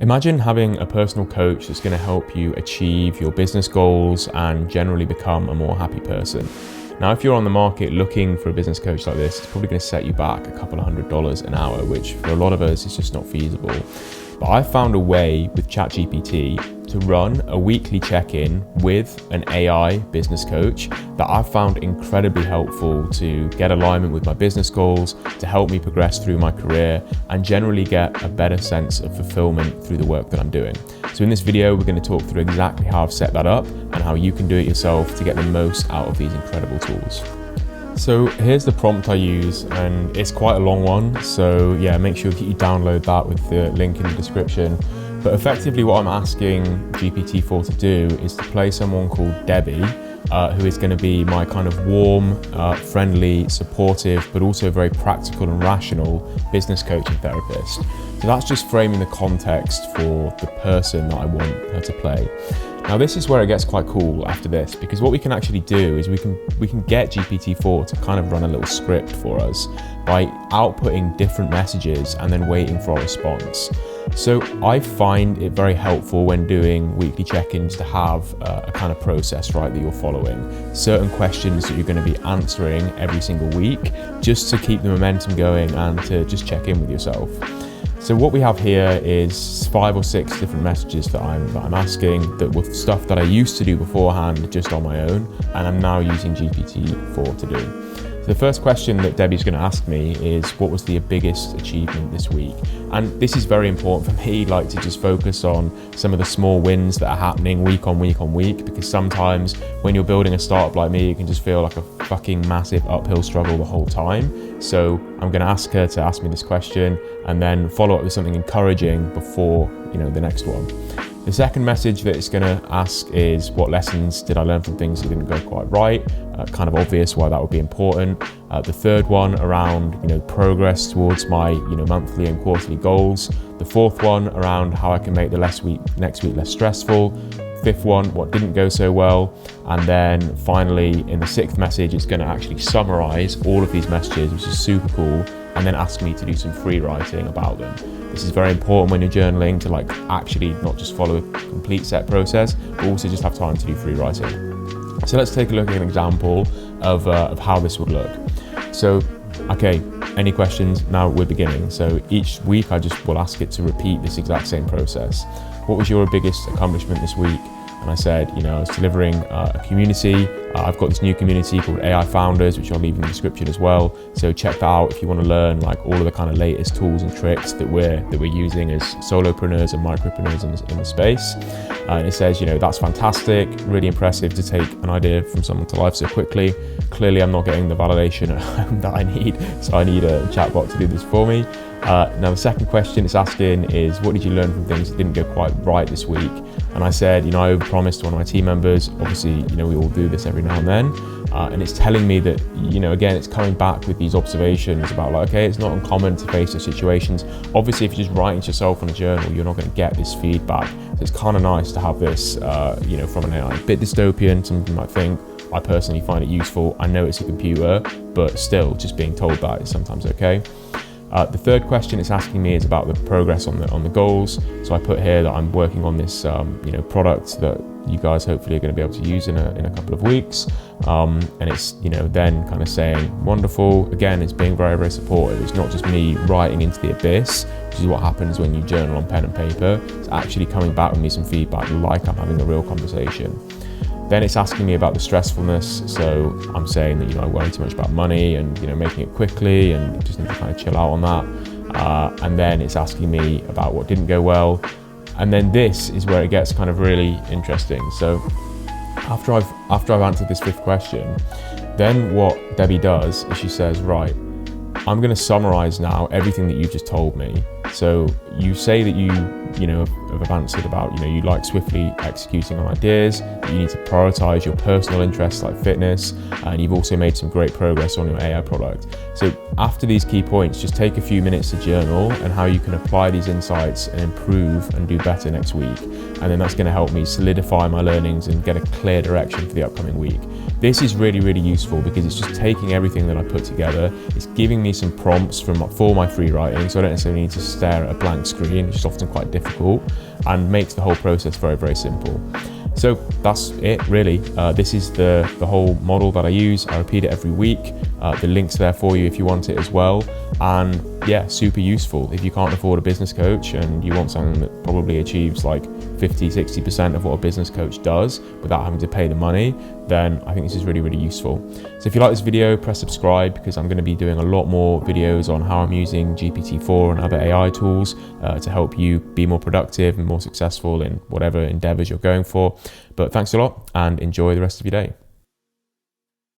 Imagine having a personal coach that's going to help you achieve your business goals and generally become a more happy person. Now, if you're on the market looking for a business coach like this, it's probably going to set you back a couple of $100 an hour, which for a lot of us is just not feasible. But I found a way with ChatGPT to run a weekly check-in with an AI business coach that I've found incredibly helpful to get alignment with my business goals, to help me progress through my career, and generally get a better sense of fulfillment through the work that I'm doing. So in this video, we're going to talk through exactly how I've set that up and how you can do it yourself to get the most out of these incredible tools. So here's the prompt I use, and it's quite a long one, so yeah, make sure that you download that with the link in the description. But effectively what I'm asking GPT-4 to do is to play someone called Debbie, who is going to be my kind of warm, friendly, supportive, but also very practical and rational business coach and therapist. So that's just framing the context for the person that I want her to play. Now this is where it gets quite cool after this, because what we can actually do is we can get GPT-4 to kind of run a little script for us by outputting different messages and then waiting for a response. So I find it very helpful when doing weekly check-ins to have a kind of process, right, that you're following. Certain questions that you're going to be answering every single week, just to keep the momentum going and to just check in with yourself. So what we have here is 5 or 6 different messages that I'm asking, that were stuff that I used to do beforehand just on my own, and I'm now using GPT-4 to do. So the first question that Debbie's going to ask me is, what was the biggest achievement this week? And this is very important for me, like, to just focus on some of the small wins that are happening week on week on week, because sometimes when you're building a startup like me, it can just feel like a fucking massive uphill struggle the whole time. So I'm going to ask her to ask me this question and then follow up with something encouraging before, the next one. The second message that it's going to ask is, what lessons did I learn from things that didn't go quite right? Kind of obvious why that would be important. The third one around, progress towards my, monthly and quarterly goals. The fourth one around how I can make the next week less stressful. Fifth one, what didn't go so well. And then finally, in the sixth message, it's going to actually summarize all of these messages, which is super cool, and then ask me to do some free writing about them. This is very important when you're journaling, to actually not just follow a complete set process, but also just have time to do free writing. So let's take a look at an example of how this would look. So, okay, any questions? Now we're beginning. So each week I just will ask it to repeat this exact same process. What was your biggest accomplishment this week? And I said, I was delivering a community. I've got this new community called AI Founders, which I'll leave in the description as well. So check that out if you want to learn all of the kind of latest tools and tricks that we're using as solopreneurs and micropreneurs in the space. And it says, that's fantastic, really impressive to take an idea from someone to life so quickly. Clearly, I'm not getting the validation that I need, so I need a chatbot to do this for me. Now the second question it's asking is, what did you learn from things that didn't go quite right this week? And I said, I overpromised to one of my team members. Obviously, we all do this every now and then. And it's telling me that, again, it's coming back with these observations about okay, it's not uncommon to face those situations. Obviously, if you're just writing to yourself on a journal, you're not going to get this feedback. So it's kind of nice to have this, from an AI. A bit dystopian, some people might think. I personally find it useful. I know it's a computer, but still, just being told that is sometimes okay. The third question it's asking me is about the progress on the goals. So I put here that I'm working on this, product that you guys hopefully are going to be able to use in a couple of weeks. And it's, then kind of saying, wonderful. Again, it's being very, very supportive. It's not just me writing into the abyss, which is what happens when you journal on pen and paper. It's actually coming back with me some feedback, like I'm having a real conversation. Then it's asking me about the stressfulness. So I'm saying that, I worry too much about money and, making it quickly, and just need to kind of chill out on that. And then it's asking me about what didn't go well. And then this is where it gets kind of really interesting. So after I've answered this fifth question, then what Debbie does is she says, right, I'm going to summarize now everything that you've just told me. So you say that you have answered about, you like swiftly executing on ideas, that you need to prioritize your personal interests like fitness, and you've also made some great progress on your AI product. So after these key points, just take a few minutes to journal and how you can apply these insights and improve and do better next week. And then that's going to help me solidify my learnings and get a clear direction for the upcoming week. This is really, really useful because it's just taking everything that I put together. It's giving me some prompts for my free writing, so I don't necessarily need to stare at a blank screen, which is often quite difficult difficult and makes the whole process very, very simple. So that's it really. This is the whole model that I use. I repeat it every week. The link's there for you if you want it as well. And yeah, super useful. If you can't afford a business coach and you want something that probably achieves like 50-60% of what a business coach does without having to pay the money, then I think this is really, really useful. So if you like this video, press subscribe, because I'm going to be doing a lot more videos on how I'm using GPT-4 and other AI tools to help you be more productive and more successful in whatever endeavors you're going for. But thanks a lot and enjoy the rest of your day.